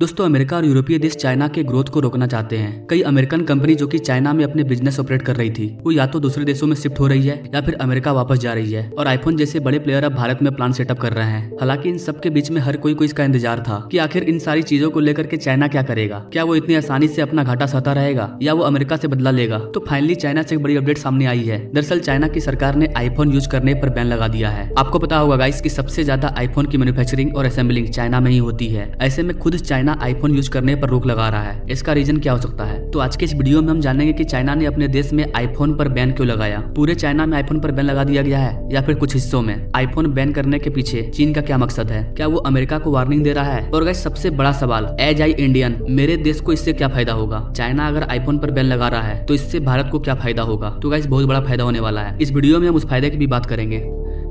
दोस्तों, अमेरिका और यूरोपीय देश चाइना के ग्रोथ को रोकना चाहते हैं। कई अमेरिकन कंपनी जो कि चाइना में अपने बिजनेस ऑपरेट कर रही थी, वो या तो दूसरे देशों में शिफ्ट हो रही है या फिर अमेरिका वापस जा रही है। और आईफोन जैसे बड़े प्लेयर अब भारत में प्लांट सेटअप कर रहे हैं। हालांकि इन सब के बीच में हर कोई इसका इंतजार था कि आखिर इन सारी चीजों को लेकर के चाइना क्या करेगा। क्या वो इतनी आसानी से अपना घाटा सहता रहेगा या वो अमेरिका से बदला लेगा। तो फाइनली चाइना से एक बड़ी अपडेट सामने आई है। दरअसल चाइना की सरकार ने आईफोन यूज करने पर बैन लगा दिया है। आपको पता होगा गाइस कि सबसे ज्यादा आईफोन की मैन्युफैक्चरिंग और असेंबलिंग चाइना में ही होती है। ऐसे में खुद चाइना आईफोन यूज करने पर रोक लगा रहा है। इसका रीजन क्या हो सकता है? तो आज के इस वीडियो में हम जानेंगे कि चाइना ने अपने देश में आईफोन पर बैन क्यों लगाया। पूरे चाइना में आईफोन पर बैन लगा दिया गया है या फिर कुछ हिस्सों में। आईफोन बैन करने के पीछे चीन का क्या मकसद है? क्या वो अमेरिका को वार्निंग दे रहा है? और गाइस सबसे बड़ा सवाल, एज आई इंडियन, मेरे देश को इससे क्या फायदा होगा? चाइना अगर आईफोन पर बैन लगा रहा है तो इससे भारत को क्या फायदा होगा? तो गाइस बहुत बड़ा फायदा होने वाला है। इस वीडियो में हम उस फायदे की भी बात करेंगे।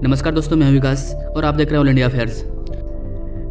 नमस्कार दोस्तों, मैं हूं विकास और आप देख रहे हैं ऑल इंडिया अफेयर्स।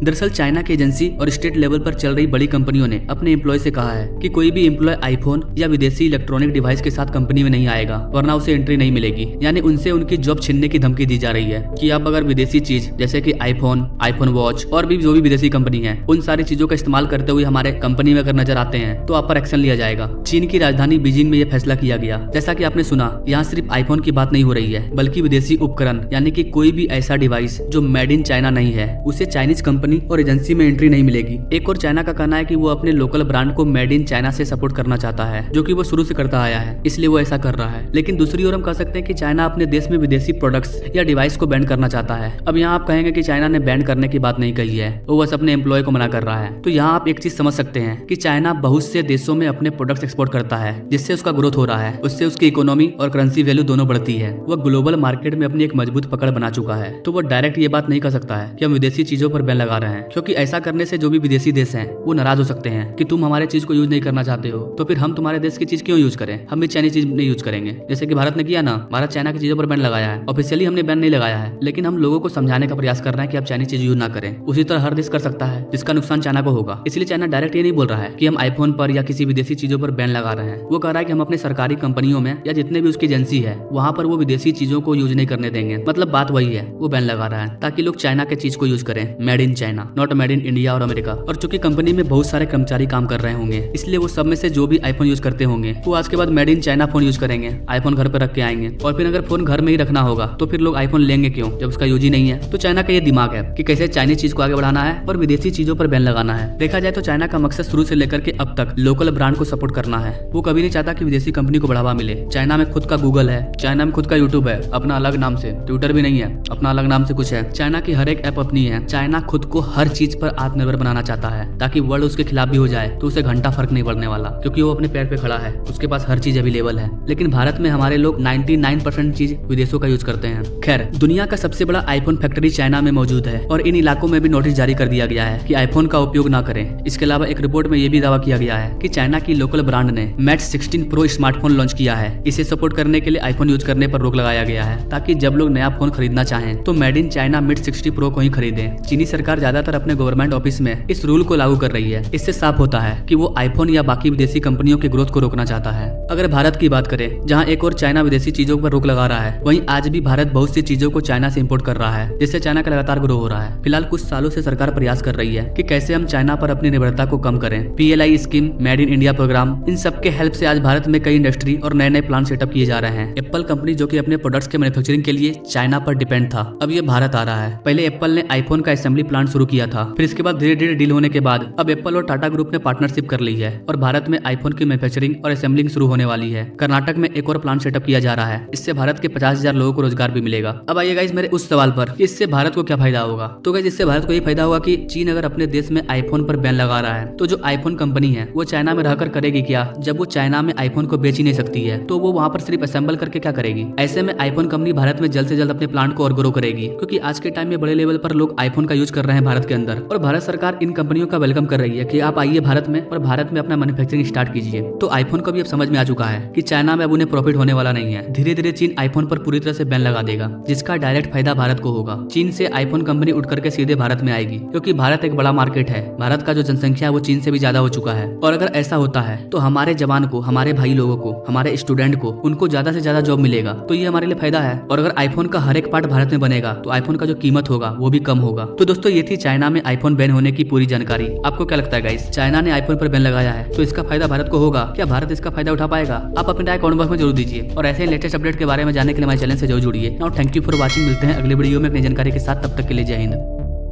दरअसल चाइना की एजेंसी और स्टेट लेवल पर चल रही बड़ी कंपनियों ने अपने एम्प्लॉय से कहा है कि कोई भी एम्प्लॉय आईफोन या विदेशी इलेक्ट्रॉनिक डिवाइस के साथ कंपनी में नहीं आएगा, वरना उसे एंट्री नहीं मिलेगी। यानी उनसे उनकी जॉब छीनने की धमकी दी जा रही है कि आप अगर विदेशी चीज जैसे कि आईफोन, आईफोन वॉच और भी जो भी विदेशी कंपनी है, उन सारी चीजों का इस्तेमाल करते हुए हमारे कंपनी में अगर नजर आते हैं तो आप पर एक्शन लिया जाएगा। चीन की राजधानी बीजिंग में यह फैसला किया गया। जैसा कि आपने सुना, यहाँ सिर्फ आईफोन की बात नहीं हो रही है, बल्कि विदेशी उपकरण यानी कि कोई भी ऐसा डिवाइस जो मेड इन चाइना नहीं है, उसे चाइनीज कंपनी और एजेंसी में एंट्री नहीं मिलेगी। एक और चाइना का कहना है कि वो अपने लोकल ब्रांड को मेड इन चाइना से सपोर्ट करना चाहता है, जो कि वो शुरू से करता आया है, इसलिए वो ऐसा कर रहा है। लेकिन दूसरी ओर हम कह सकते हैं कि चाइना अपने देश में विदेशी प्रोडक्ट्स या डिवाइस को बैन करना चाहता है। अब यहाँ आप कहेंगे कि चाइना ने बैन करने की बात नहीं कही है, वो बस अपने एम्प्लॉय को मना कर रहा है। तो यहाँ आप एक चीज समझ सकते हैं कि चाइना बहुत से देशों में अपने प्रोडक्ट्स एक्सपोर्ट करता है, जिससे उसका ग्रोथ हो रहा है। उससे उसकी इकोनॉमी और करेंसी वैल्यू दोनों बढ़ती है। वह ग्लोबल मार्केट में अपनी एक मजबूत पकड़ बना चुका है। तो वो डायरेक्ट ये बात नहीं कर सकता है कि हम विदेशी चीजों पर बैन लगा रहे हैं, क्योंकि ऐसा करने से जो भी विदेशी देश हैं वो नाराज हो सकते हैं कि तुम हमारे चीज को यूज नहीं करना चाहते हो, तो फिर हम तुम्हारे देश की चीज क्यों यूज करें? हम भी चाइनीज चीज नहीं यूज करेंगे, जैसे कि भारत ने किया ना। भारत चाइना की चीजों पर बैन लगाया है। ऑफिशियली हमने बैन नहीं लगाया है, लेकिन हम लोगों को समझाने का प्रयास कर रहे हैं कि आप चाइनीज चीज यूज ना करें। उसी तरह हर देश कर सकता है जिसका नुकसान चाइना को होगा। इसलिए चाइना डायरेक्ट ये नहीं बोल रहा है कि हम आईफोन पर या किसी विदेशी चीजों पर बैन लगा रहे हैं। वो कह रहा है कि हम अपने सरकारी कंपनियों में या जितने भी उसकी एजेंसी है वहाँ पर वो विदेशी चीजों को यूज नहीं करने देंगे। मतलब बात वही है, वो बैन लगा रहा है ताकि लोग चाइना के चीज को यूज करें, made in China, not made in India और अमेरिका। और चूंकि कंपनी में बहुत सारे कर्मचारी काम कर रहे होंगे, इसलिए वो सब में से जो भी आईफोन यूज करते होंगे वो आज के बाद made in China phone use करेंगे, आईफोन घर पर रख के आएंगे। और फिर अगर फोन घर में ही रखना होगा तो फिर लोग आईफोन लेंगे क्यों जब उसका यूज ही नहीं है? तो चाइना का ये दिमाग है कि कैसे चाइनीज चीज को आगे बढ़ाना है और विदेशी चीजों पर बैन लगाना है। देखा जाए तो चाइना का मकसद शुरू से लेकर के अब तक लोकल ब्रांड को सपोर्ट करना है। वो कभी नहीं चाहता कि विदेशी कंपनी को बढ़ावा मिले। चाइना में खुद का गूगल है, चाइना में खुद का यूट्यूब है अपना अलग नाम से, ट्विटर भी नहीं है अपना अलग नाम से कुछ है। चाइना की हर एक ऐप अपनी है। चाइना खुद को हर चीज पर आत्मनिर्भर बनाना चाहता है ताकि वर्ल्ड उसके खिलाफ भी हो जाए तो उसे घंटा फर्क नहीं पड़ने वाला, क्योंकि वो अपने पैर पे खड़ा है, उसके पास हर चीज अवेलेबल है। लेकिन भारत में हमारे लोग 99% चीज विदेशों का यूज करते हैं। खैर, दुनिया का सबसे बड़ा आईफोन फैक्ट्री चाइना में मौजूद है और इन इलाकों में भी नोटिस जारी कर दिया गया है कि आईफोन का उपयोग न करें। इसके अलावा एक रिपोर्ट में यह भी दावा किया गया है कि चाइना की लोकल ब्रांड ने मैट 16 प्रो स्मार्टफोन लॉन्च किया है। इसे सपोर्ट करने के लिए आईफोन यूज करने पर रोक लगाया गया है ताकि जब लोग नया फोन खरीदना चाहें तो मेड इन चाइना मिट 60 प्रो को ही खरीदें। चीनी सरकार ज्यादातर अपने गवर्नमेंट ऑफिस में इस रूल को लागू कर रही है। इससे साफ होता है कि वो आईफोन या बाकी विदेशी कंपनियों के ग्रोथ को रोकना चाहता है। अगर भारत की बात करें, जहां एक और चाइना विदेशी चीजों पर रोक लगा रहा है, वहीं आज भी भारत बहुत सी चीजों को चाइना से इंपोर्ट कर रहा है, जिससे चाइना का लगातार ग्रो हो रहा है। फिलहाल कुछ सालों से सरकार प्रयास कर रही है कि कैसे हम चाइना पर अपनी निर्भरता को कम करें। PLI scheme, made in India program, इन सब के हेल्प से आज भारत में कई इंडस्ट्री और नए नए प्लांट सेटअप किए जा रहे हैं। एप्पल कंपनी जो कि अपने प्रोडक्ट्स के मैन्युफैक्चरिंग के लिए चाइना पर डिपेंड था, अब ये भारत आ रहा है। पहले एप्पल ने आईफोन का असेंबली प्लांट शुरू किया था, फिर इसके बाद धीरे धीरे डील होने के बाद अब एप्पल और टाटा ग्रुप ने पार्टनरशिप कर ली है और भारत में आईफोन की मैन्युफैक्चरिंग और असेंबलिंग शुरू होने वाली है। कर्नाटक में एक और प्लांट सेटअप किया जा रहा है। इससे भारत के 50,000 लोगों को रोजगार भी मिलेगा। अब आइए गाइस मेरे उस सवाल पर, इससे भारत को क्या फायदा होगा? तो गाइस इससे भारत को ये फायदा होगा कि चीन अगर अपने देश में आईफोन पर बैन लगा रहा है तो जो आईफोन कंपनी है वो चाइना में रहकर करेगी क्या, जब वो चाइना में आईफोन को बेच ही नहीं सकती है तो वो वहाँ पर सिर्फ असेंबल करके क्या करेगी? ऐसे में आईफोन कंपनी भारत में जल्द से जल्द अपने प्लांट को और ग्रो करेगी, क्योंकि आज के टाइम में बड़े लेवल पर लोग आईफोन का यूज कर रहे हैं भारत के अंदर। और भारत सरकार इन कंपनियों का वेलकम कर रही है कि आप आइए भारत में और भारत में अपना मैन्युफैक्चरिंग स्टार्ट कीजिए। तो आईफोन को भी अब समझ में आ आ चुका है कि चाइना में अब उन्हें प्रॉफिट होने वाला नहीं है। धीरे धीरे चीन आईफोन पर पूरी तरह से बैन लगा देगा, जिसका डायरेक्ट फायदा भारत को होगा। चीन से आईफोन कंपनी उठ करके सीधे भारत में आएगी, क्योंकि भारत एक बड़ा मार्केट है। भारत का जो जनसंख्या है वो चीन से भी ज्यादा हो चुका है। और अगर ऐसा होता है तो हमारे जवान को, हमारे भाई लोगों को, हमारे स्टूडेंट को, उनको ज्यादा से ज्यादा जॉब मिलेगा, तो ये हमारे लिए फायदा है। और अगर आईफोन का हर एक पार्ट भारत में बनेगा तो आईफोन का जो कीमत होगा वो भी कम होगा। तो दोस्तों ये थी चाइना में आईफोन बैन होने की पूरी जानकारी। आपको क्या लगता है गाइस, चाइना ने आईफोन पर बैन लगाया है तो इसका फायदा भारत को होगा? क्या भारत इसका फायदा उठा पाएगा? आप अपनी राय कमेंट बॉक्स में जरूर दीजिए और ऐसे ही लेटेस्ट अपडेट के बारे में जानने के लिए हमारे चैनल से जरूर जुड़िए। Now thank you for watching. मिलते हैं अगले वीडियो में अपनी जानकारी के साथ, तब तक के लिए जय हिंद।